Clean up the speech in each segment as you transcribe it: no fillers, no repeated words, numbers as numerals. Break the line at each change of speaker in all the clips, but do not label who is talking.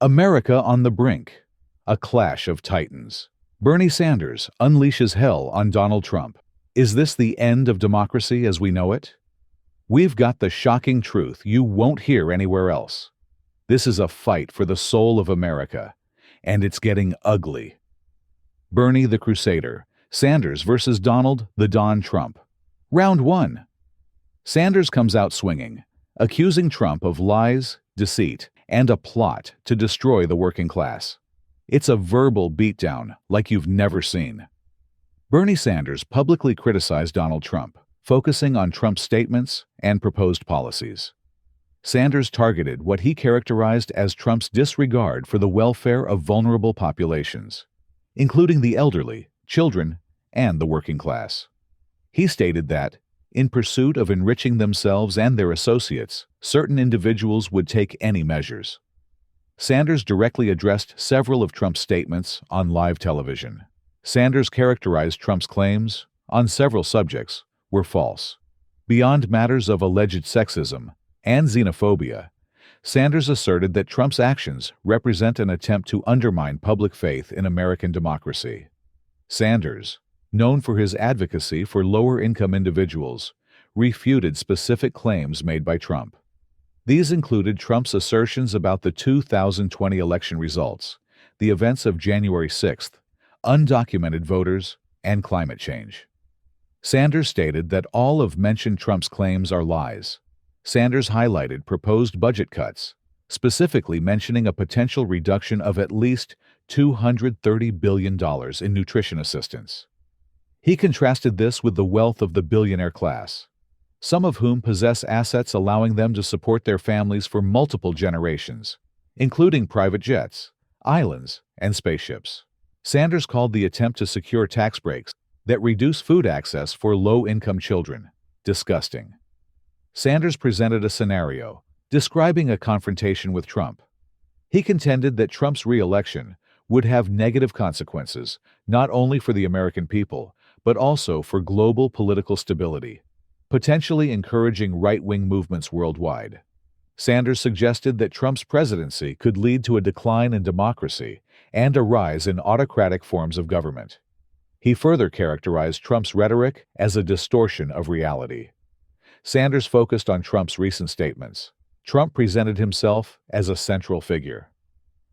America on the brink. A clash of titans. Bernie Sanders unleashes hell on Donald Trump. Is this the end of democracy as we know it? We've got the shocking truth you won't hear anywhere else. This is a fight for the soul of America, and it's getting ugly. Bernie the Crusader, Sanders versus Donald the Don Trump. Round 1. Sanders comes out swinging, accusing Trump of lies, deceit, and a plot to destroy the working class. It's a verbal beatdown like you've never seen. Bernie Sanders publicly criticized Donald Trump, focusing on Trump's statements and proposed policies. Sanders targeted what he characterized as Trump's disregard for the welfare of vulnerable populations, including the elderly, children, and the working class. He stated that, in pursuit of enriching themselves and their associates, certain individuals would take any measures. Sanders directly addressed several of Trump's statements on live television. Sanders characterized Trump's claims, on several subjects, were false. Beyond matters of alleged sexism and xenophobia, Sanders asserted that Trump's actions represent an attempt to undermine public faith in American democracy. Sanders, known for his advocacy for lower-income individuals, refuted specific claims made by Trump. These included Trump's assertions about the 2020 election results, the events of January 6th, undocumented voters, and climate change. Sanders stated that all of mentioned Trump's claims are lies. Sanders highlighted proposed budget cuts, specifically mentioning a potential reduction of at least $230 billion in nutrition assistance. He contrasted this with the wealth of the billionaire class, some of whom possess assets allowing them to support their families for multiple generations, including private jets, islands, and spaceships. Sanders called the attempt to secure tax breaks that reduce food access for low-income children disgusting. Sanders presented a scenario, describing a confrontation with Trump. He contended that Trump's re-election would have negative consequences, not only for the American people, but also for global political stability, potentially encouraging right-wing movements worldwide. Sanders suggested that Trump's presidency could lead to a decline in democracy and a rise in autocratic forms of government. He further characterized Trump's rhetoric as a distortion of reality. Sanders focused on Trump's recent statements. Trump presented himself as a central figure.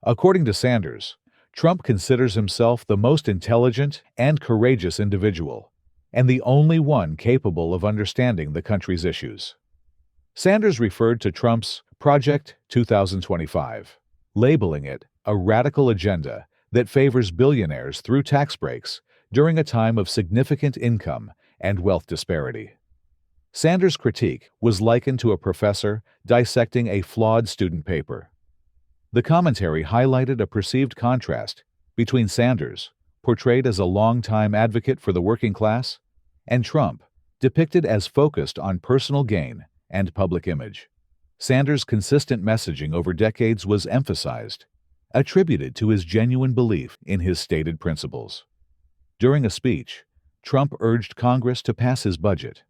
According to Sanders, Trump considers himself the most intelligent and courageous individual, and the only one capable of understanding the country's issues. Sanders referred to Trump's Project 2025, labeling it a radical agenda that favors billionaires through tax breaks during a time of significant income and wealth disparity. Sanders' critique was likened to a professor dissecting a flawed student paper. The commentary highlighted a perceived contrast between Sanders, portrayed as a longtime advocate for the working class, and Trump, depicted as focused on personal gain and public image. Sanders' consistent messaging over decades was emphasized, attributed to his genuine belief in his stated principles. During a speech, Trump urged Congress to pass his budget.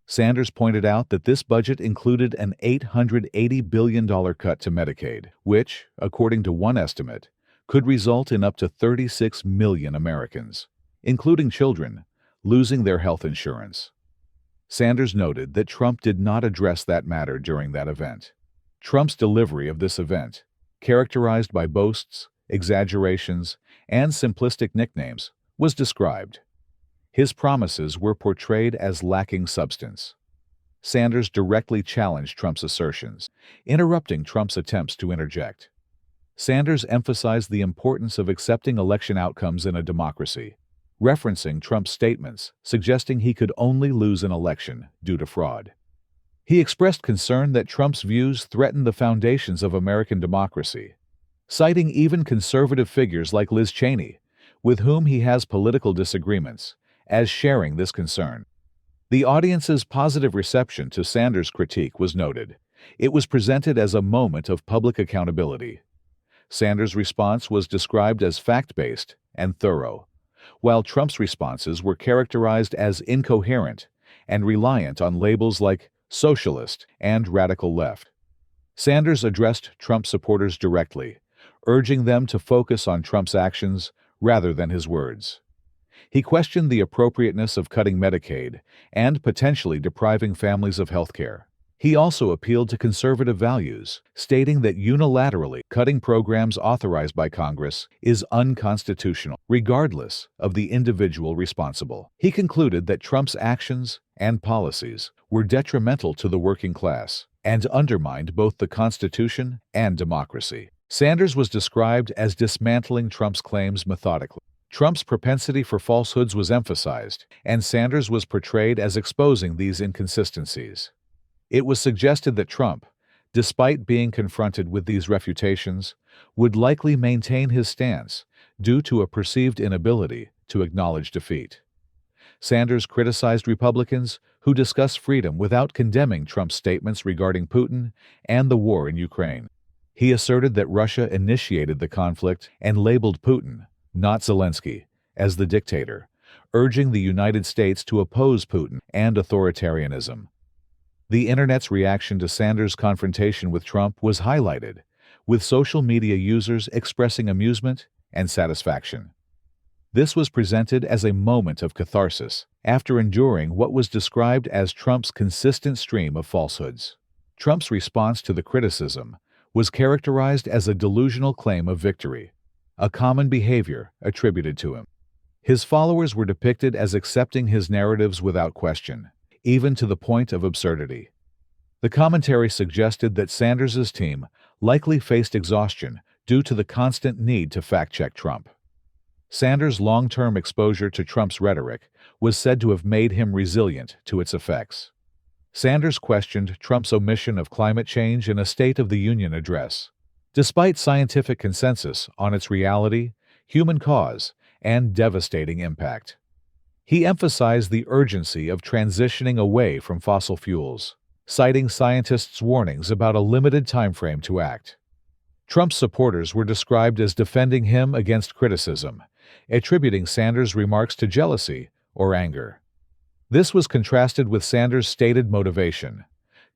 Sanders pointed out that this budget included an $880 billion cut to Medicaid, which, according to one estimate, could result in up to 36 million Americans, including children, losing their health insurance. Sanders noted that Trump did not address that matter during that event. Trump's delivery of this event, characterized by boasts, exaggerations, and simplistic nicknames, was described. His promises were portrayed as lacking substance. Sanders directly challenged Trump's assertions, interrupting Trump's attempts to interject. Sanders emphasized the importance of accepting election outcomes in a democracy, referencing Trump's statements suggesting he could only lose an election due to fraud. He expressed concern that Trump's views threatened the foundations of American democracy, citing even conservative figures like Liz Cheney, with whom he has political disagreements, as sharing this concern. The audience's positive reception to Sanders' critique was noted. It was presented as a moment of public accountability. Sanders' response was described as fact-based and thorough, while Trump's responses were characterized as incoherent and reliant on labels like socialist and radical left. Sanders addressed Trump supporters directly, urging them to focus on Trump's actions rather than his words. He questioned the appropriateness of cutting Medicaid and potentially depriving families of health care. He also appealed to conservative values, stating that unilaterally cutting programs authorized by Congress is unconstitutional, regardless of the individual responsible. He concluded that Trump's actions and policies were detrimental to the working class and undermined both the Constitution and democracy. Sanders was described as dismantling Trump's claims methodically. Trump's propensity for falsehoods was emphasized, and Sanders was portrayed as exposing these inconsistencies. It was suggested that Trump, despite being confronted with these refutations, would likely maintain his stance due to a perceived inability to acknowledge defeat. Sanders criticized Republicans who discuss freedom without condemning Trump's statements regarding Putin and the war in Ukraine. He asserted that Russia initiated the conflict and labeled Putin, not Zelensky, as the dictator, urging the United States to oppose Putin and authoritarianism. The Internet's reaction to Sanders' confrontation with Trump was highlighted, with social media users expressing amusement and satisfaction. This was presented as a moment of catharsis after enduring what was described as Trump's consistent stream of falsehoods. Trump's response to the criticism was characterized as a delusional claim of victory, a common behavior attributed to him. His followers were depicted as accepting his narratives without question, even to the point of absurdity. The commentary suggested that Sanders' team likely faced exhaustion due to the constant need to fact-check Trump. Sanders' long-term exposure to Trump's rhetoric was said to have made him resilient to its effects. Sanders questioned Trump's omission of climate change in a State of the Union address, despite scientific consensus on its reality, human cause, and devastating impact. He emphasized the urgency of transitioning away from fossil fuels, citing scientists' warnings about a limited timeframe to act. Trump's supporters were described as defending him against criticism, attributing Sanders' remarks to jealousy or anger. This was contrasted with Sanders' stated motivation: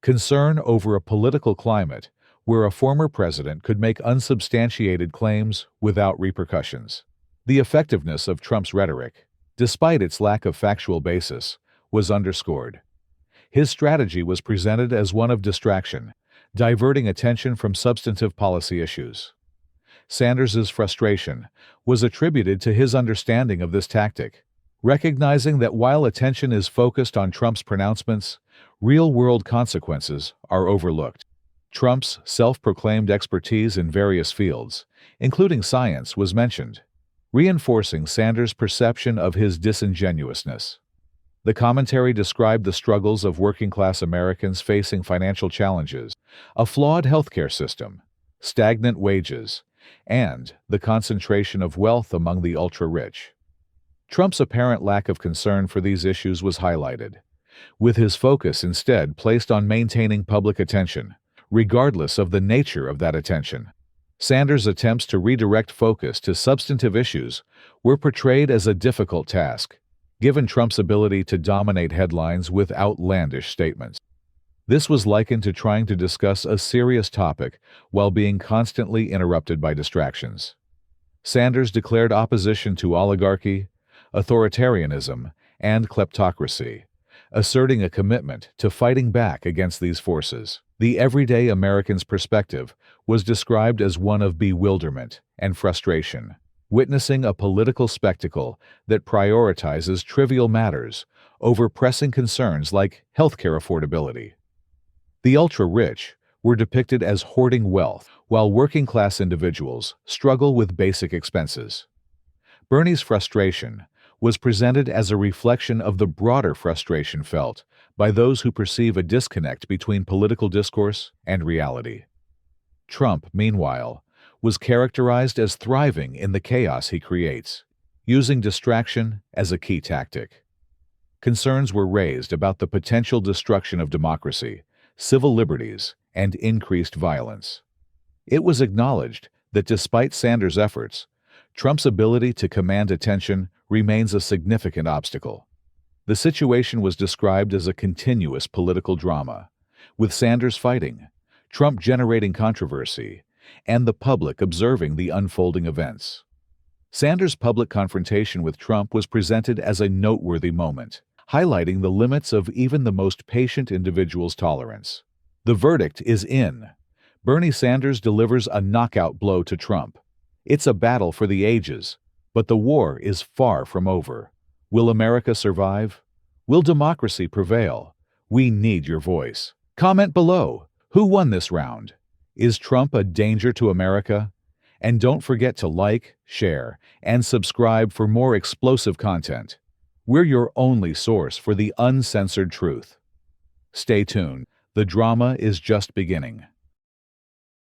concern over a political climate where a former president could make unsubstantiated claims without repercussions. The effectiveness of Trump's rhetoric, despite its lack of factual basis, was underscored. His strategy was presented as one of distraction, diverting attention from substantive policy issues. Sanders' frustration was attributed to his understanding of this tactic, recognizing that while attention is focused on Trump's pronouncements, real-world consequences are overlooked. Trump's self-proclaimed expertise in various fields, including science, was mentioned, reinforcing Sanders' perception of his disingenuousness. The commentary described the struggles of working-class Americans facing financial challenges, a flawed healthcare system, stagnant wages, and the concentration of wealth among the ultra-rich. Trump's apparent lack of concern for these issues was highlighted, with his focus instead placed on maintaining public attention, regardless of the nature of that attention. Sanders' attempts to redirect focus to substantive issues were portrayed as a difficult task, given Trump's ability to dominate headlines with outlandish statements. This was likened to trying to discuss a serious topic while being constantly interrupted by distractions. Sanders declared opposition to oligarchy, authoritarianism, and kleptocracy, asserting a commitment to fighting back against these forces. The everyday American's perspective was described as one of bewilderment and frustration, witnessing a political spectacle that prioritizes trivial matters over pressing concerns like healthcare affordability. The ultra-rich were depicted as hoarding wealth, while working-class individuals struggle with basic expenses. Bernie's frustration was presented as a reflection of the broader frustration felt by those who perceive a disconnect between political discourse and reality. Trump, meanwhile, was characterized as thriving in the chaos he creates, using distraction as a key tactic. Concerns were raised about the potential destruction of democracy, civil liberties, and increased violence. It was acknowledged that despite Sanders' efforts, Trump's ability to command attention remains a significant obstacle. The situation was described as a continuous political drama, with Sanders fighting, Trump generating controversy, and the public observing the unfolding events. Sanders' public confrontation with Trump was presented as a noteworthy moment, highlighting the limits of even the most patient individual's tolerance. The verdict is in. Bernie Sanders delivers a knockout blow to Trump. It's a battle for the ages, but the war is far from over. Will America survive? Will democracy prevail? We need your voice. Comment below. Who won this round? Is Trump a danger to America? And don't forget to like, share, and subscribe for more explosive content. We're your only source for the uncensored truth. Stay tuned. The drama is just beginning.